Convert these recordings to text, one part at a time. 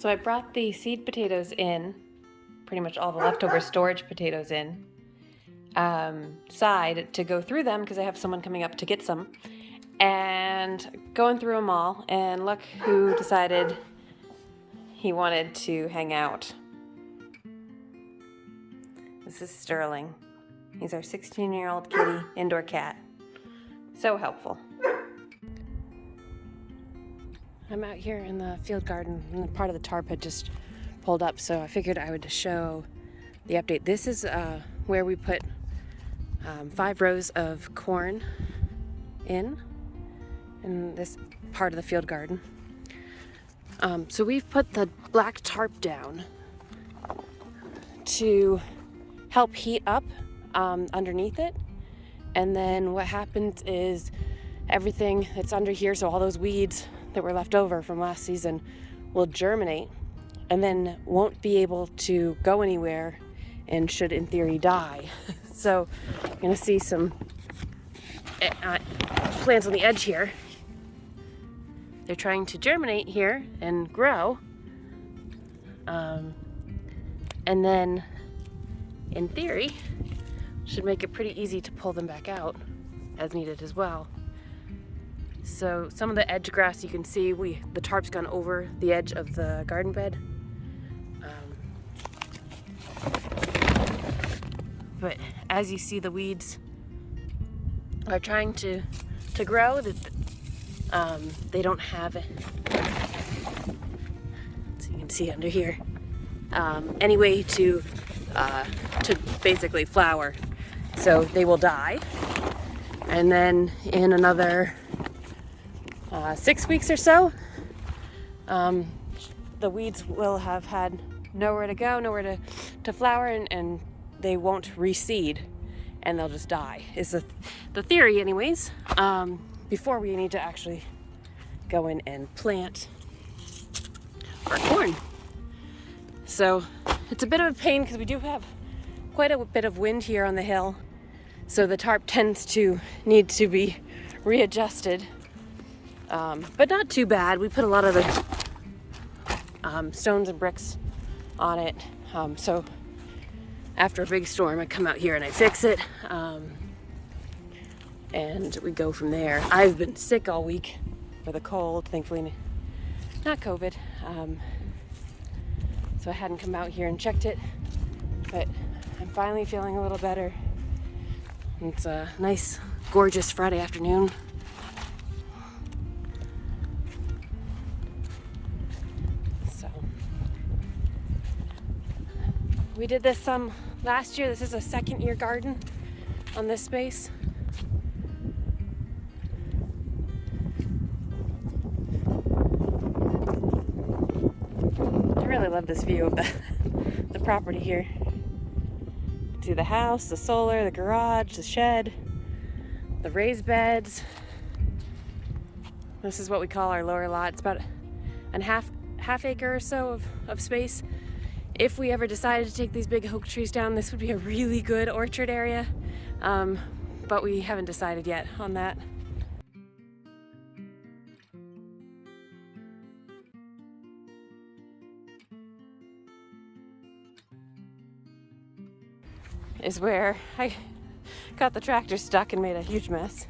So I brought the seed potatoes in, pretty much all the leftover storage potatoes in, side to go through them because I have someone coming up to get some. And going through them all, and look who decided he wanted to hang out. This is Sterling. He's our 16-year-old kitty indoor cat. So helpful. I'm out here in the field garden, and part of the tarp had just pulled up, so I figured I would show the update. This is where we put 5 rows of corn in this part of the field garden. So we've put the black tarp down to help heat up underneath it, and then what happens is everything that's under here, so all those weeds that were left over from last season, will germinate and then won't be able to go anywhere and should in theory die. So you're gonna see some plants on the edge here. They're trying to germinate here and grow, and then in theory should make it pretty easy to pull them back out as needed as well. So some of the edge grass you can see, the tarp's gone over the edge of the garden bed. But as you see, the weeds are trying to grow. They don't have it, so you can see under here, any way to basically flower. So they will die, and then in another 6 weeks or so, the weeds will have had nowhere to go, nowhere to flower, and they won't reseed, and they'll just die, is the theory anyways, before we need to actually go in and plant our corn. So it's a bit of a pain because we do have quite a bit of wind here on the hill, so the tarp tends to need to be readjusted. But not too bad. We put a lot of the stones and bricks on it. So after a big storm, I come out here and I fix it. And we go from there. I've been sick all week with a cold, thankfully not COVID. So I hadn't come out here and checked it, but I'm finally feeling a little better. It's a nice, gorgeous Friday afternoon. We did this last year. This is a second-year garden on this space. I really love this view of the property here. See the house, the solar, the garage, the shed, the raised beds. This is what we call our lower lot. It's about a half acre or so of space. If we ever decided to take these big oak trees down, this would be a really good orchard area, but we haven't decided yet on that. Is where I got the tractor stuck and made a huge mess.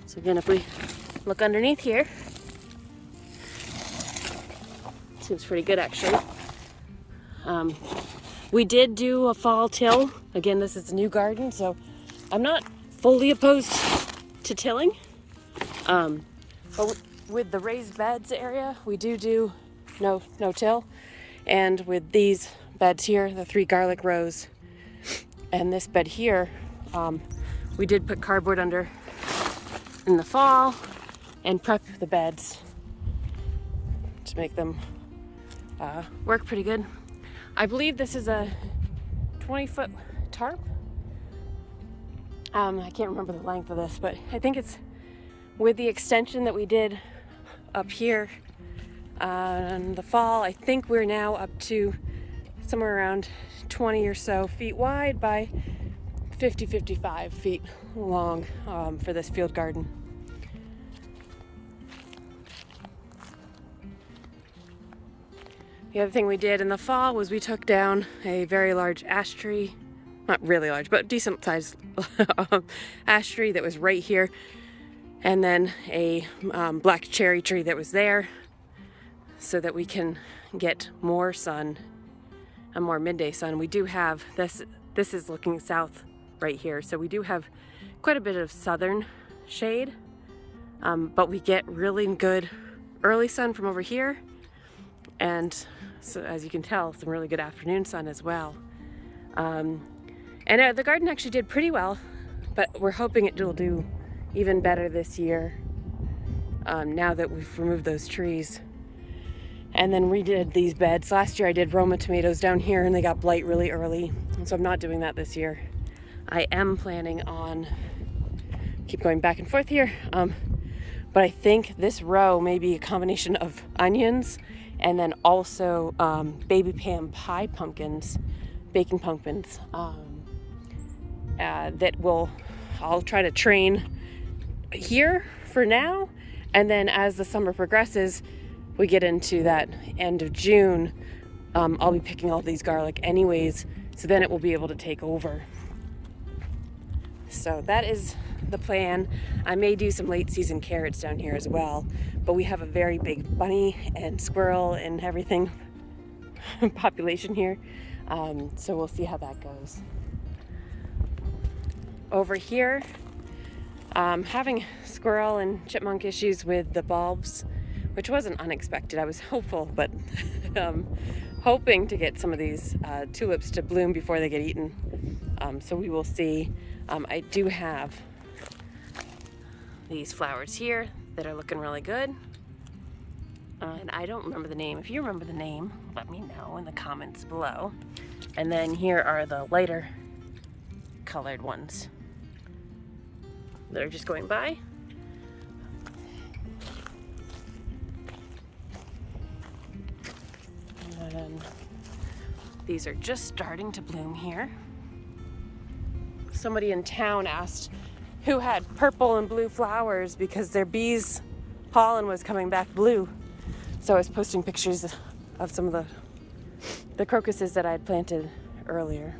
So again, if we look underneath here, seems pretty good actually. We did do a fall till. Again, this is a new garden, so I'm not fully opposed to tilling. But with the raised beds area, we do no till. And with these beds here, the 3 garlic rows, and this bed here, we did put cardboard under in the fall and prep the beds to make them work pretty good. I believe this is a 20-foot tarp. I can't remember the length of this, but I think it's with the extension that we did up here in the fall. I think we're now up to somewhere around 20 or so feet wide by 55 feet long for this field garden. The other thing we did in the fall was we took down a very large ash tree, not really large, but decent sized ash tree that was right here, and then a black cherry tree that was there, so that we can get more sun, a more midday sun. We do have this is looking south right here, so we do have quite a bit of southern shade, but we get really good early sun from over here, and so as you can tell, some really good afternoon sun as well. And the garden actually did pretty well, but we're hoping it will do even better this year, now that we've removed those trees. And then redid these beds. Last year I did Roma tomatoes down here and they got blight really early, so I'm not doing that this year. I am planning on, keep going back and forth here, but I think this row may be a combination of onions and then also baby Pam pie pumpkins, baking pumpkins, I'll try to train here for now, and then as the summer progresses, we get into that end of June, I'll be picking all these garlic anyways, so then it will be able to take over. So that is the plan. I may do some late season carrots down here as well, but we have a very big bunny and squirrel and everything population here, so we'll see how that goes. Over here, having squirrel and chipmunk issues with the bulbs, which wasn't unexpected. I was hopeful, but hoping to get some of these tulips to bloom before they get eaten. So we will see. I do have these flowers here that are looking really good. And I don't remember the name. If you remember the name, let me know in the comments below. And then here are the lighter colored ones that are just going by. And these are just starting to bloom here. Somebody in town asked who had purple and blue flowers because their bees' pollen was coming back blue. So I was posting pictures of some of the crocuses that I had planted earlier.